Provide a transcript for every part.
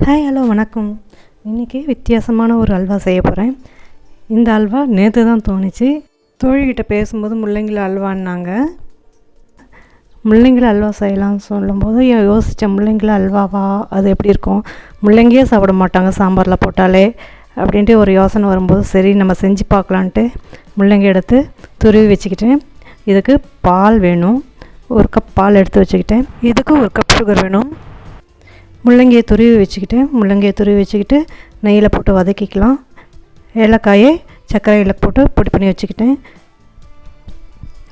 Hi hello வணக்கம். இன்றைக்கி வித்தியாசமான ஒரு அல்வா செய்ய போகிறேன். இந்த அல்வா நேற்று தான் தோணுச்சு. தோழிகிட்ட பேசும்போது முள்ளங்கியில் அல்வான்னாங்க. முள்ளங்கியில் அல்வா செய்யலாம்னு சொல்லும்போது யோசித்தேன், முள்ளங்கியில் அல்வாவா, அது எப்படி இருக்கும், முள்ளங்கியே சாப்பிட மாட்டாங்க சாம்பாரில் போட்டாலே அப்படின்ட்டு ஒரு யோசனை வரும்போது சரி நம்ம செஞ்சு பார்க்கலான்ட்டு முள்ளங்கி எடுத்து துருவி வச்சுக்கிட்டேன். இதுக்கு பால் வேணும், 1 கப் பால் எடுத்து வச்சுக்கிட்டேன். இதுக்கு 1 கப் சுகர் வேணும். முள்ளங்கியை துருவி வச்சுக்கிட்டு நெய்யில் போட்டு வதக்கிக்கலாம். ஏலக்காயை சர்க்கரையில் போட்டு பொடி பண்ணி வச்சுக்கிட்டேன்.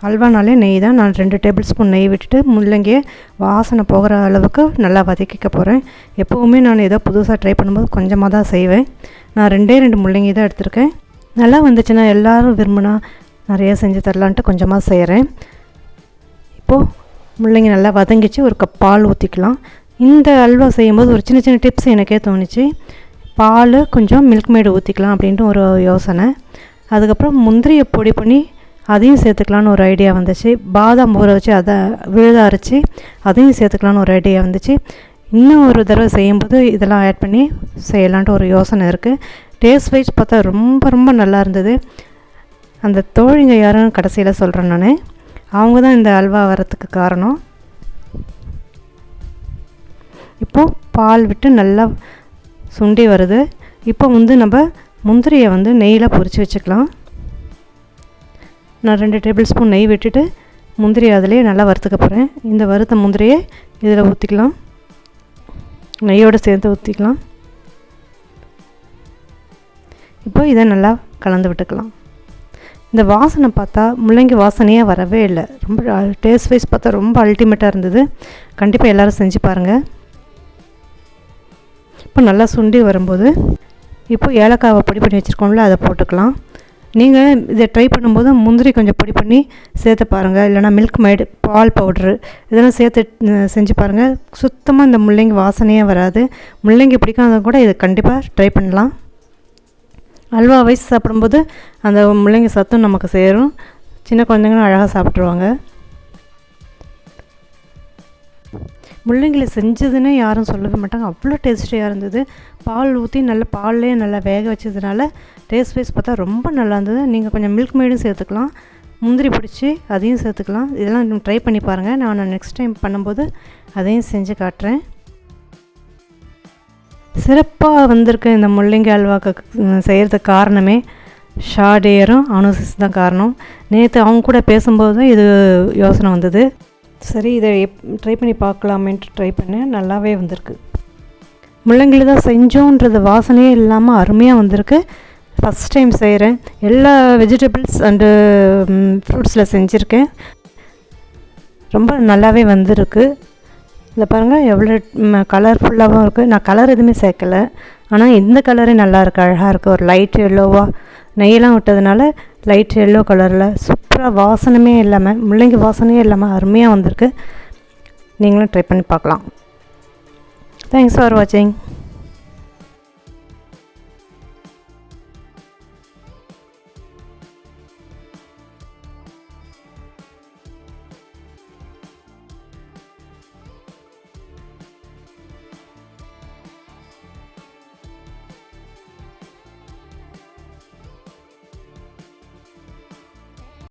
அல்வானாலே நெய் தான். நான் 2 டேபிள் ஸ்பூன் நெய் விட்டுட்டு முள்ளங்கியை வாசனை போகிற அளவுக்கு நல்லா வதக்கிக்க போகிறேன். எப்போவுமே நான் ஏதோ புதுசாக ட்ரை பண்ணும்போது கொஞ்சமாக தான் செய்வேன். நான் 2 முள்ளங்கி தான் எடுத்திருக்கேன். நல்லா வந்துச்சுன்னா எல்லோரும் விரும்பினா நிறையா செஞ்சு தரலான்ட்டு கொஞ்சமாக செய்கிறேன். இப்போது முள்ளங்கி நல்லா வதங்கிச்சு. 1 கப் பால் ஊற்றிக்கலாம். இந்த அல்வா செய்யும்போது ஒரு சின்ன சின்ன டிப்ஸ் எனக்கே தோணுச்சு. பால் கொஞ்சம் மில்க் மேடு ஊற்றிக்கலாம் அப்படின்ட்டு ஒரு யோசனை. அதுக்கப்புறம் முந்திரியை பொடி பண்ணி அதையும் சேர்த்துக்கலான்னு ஒரு ஐடியா வந்துச்சு. பாதாம் ஊற வச்சு அதை விழுத அரைச்சி அதையும் சேர்த்துக்கலான்னு ஒரு ஐடியா வந்துச்சு. இன்னும் ஒரு தடவை செய்யும்போது இதெல்லாம் ஆட் பண்ணி செய்யலான்ட்டு ஒரு யோசனை இருக்குது. டேஸ்ட் வைஸ் பார்த்தா ரொம்ப நல்லா இருந்தது. அந்த தோழிங்க யாருன்னு கடைசியில் சொல்கிறேன் நான். அவங்க தான் இந்த அல்வா வரத்துக்கு காரணம். இப்போது பால் விட்டு நல்லா சுண்டி வருது. இப்போ நம்ம முந்திரியை நெய்யில் பொரித்து வச்சுக்கலாம். நான் 2 டேபிள் ஸ்பூன் நெய் விட்டுட்டு முந்திரி அதிலே நல்லா வறுத்துக்க போகிறேன். இந்த வறுத்த முந்திரியை இதில் ஊற்றிக்கலாம், நெய்யோடு சேர்த்து ஊற்றிக்கலாம். இப்போ இதை நல்லா கலந்து விட்டுக்கலாம். இந்த வாசனை பார்த்தா முள்ளங்கி வாசனையே வரவே இல்லை. ரொம்ப டேஸ்ட் வைஸ் பார்த்தா ரொம்ப அல்டிமேட்டாக இருந்தது. கண்டிப்பாக எல்லோரும் செஞ்சு பாருங்கள். இப்போ நல்லா சுண்டி வரும்போது இப்போ ஏலக்காவை பொடி பண்ணி வச்சுருக்கோம்ல, அதை போட்டுக்கலாம். நீங்கள் இதை ட்ரை பண்ணும்போது முந்திரி கொஞ்சம் பொடி பண்ணி சேர்த்து பாருங்கள். இல்லைனா மில்க் மேடு, பால் பவுட்ரு இதெல்லாம் சேர்த்து செஞ்சு பாருங்கள். சுத்தமாக இந்த முள்ளங்கி வாசனையே வராது. முள்ளங்கி பிடிக்காதவங்க கூட இதை கண்டிப்பாக ட்ரை பண்ணலாம். அல்வா வைஸ் சாப்பிடும்போது அந்த முள்ளங்கி சத்தும் நமக்கு சேரும். சின்ன குழந்தைங்களும் அழகாக சாப்பிட்ருவாங்க. முள்ளங்கியில் செஞ்சதுன்னு யாரும் சொல்லவே மாட்டாங்க, அவ்வளோ டேஸ்டியாக இருந்தது. பால் ஊற்றி பால்லே நல்லா வேக வச்சதுனால டேஸ்ட் வைஸ் பார்த்தா ரொம்ப நல்லா இருந்தது. நீங்கள் கொஞ்சம் மில்க் மேடும் சேர்த்துக்கலாம், முந்திரி பிடிச்சி அதையும் சேர்த்துக்கலாம். இதெல்லாம் ட்ரை பண்ணி பாருங்கள். நான் நெக்ஸ்ட் டைம் பண்ணும்போது அதையும் செஞ்சு காட்டுறேன். சிறப்பாக வந்திருக்கு இந்த முள்ளங்கி அல்வாக்கு செய்கிறதுக்கு காரணமே ஷாடேயரும் அனுசிஸ் தான் காரணம். நேற்று அவங்க கூட பேசும்போது தான் இது யோசனை வந்தது. சரி இதை ட்ரை பண்ணி பார்க்கலாமேன்ட்டு ட்ரை பண்ணேன். நல்லாவே வந்திருக்கு. முள்ளங்கியில் தான் செஞ்சோன்றது வாசனையே இல்லாமல் அருமையாக வந்திருக்கு. ஃபஸ்ட் டைம் செய்கிறேன். எல்லா வெஜிடபிள்ஸ் அண்டு ஃப்ரூட்ஸில் செஞ்சுருக்கேன். ரொம்ப நல்லாவே வந்திருக்கு. இதில் பாருங்கள் எவ்வளோ கலர்ஃபுல்லாகவும் இருக்குது. நான் கலர் எதுவுமே சேர்க்கலை, ஆனால் இந்த கலரே நல்லா இருக்குது, அழகாக இருக்குது. ஒரு லைட் எல்லோவாக நெய்யெல்லாம் விட்டதுனால லைட் எல்லோ கலரில் சூப்பராக வாசனமே இல்லாமல் முள்ளங்கி வாசனையே இல்லாமல் அருமையாக வந்திருக்கு. நீங்களும் ட்ரை பண்ணி பார்க்கலாம். தேங்க்ஸ் ஃபார் வாட்சிங்.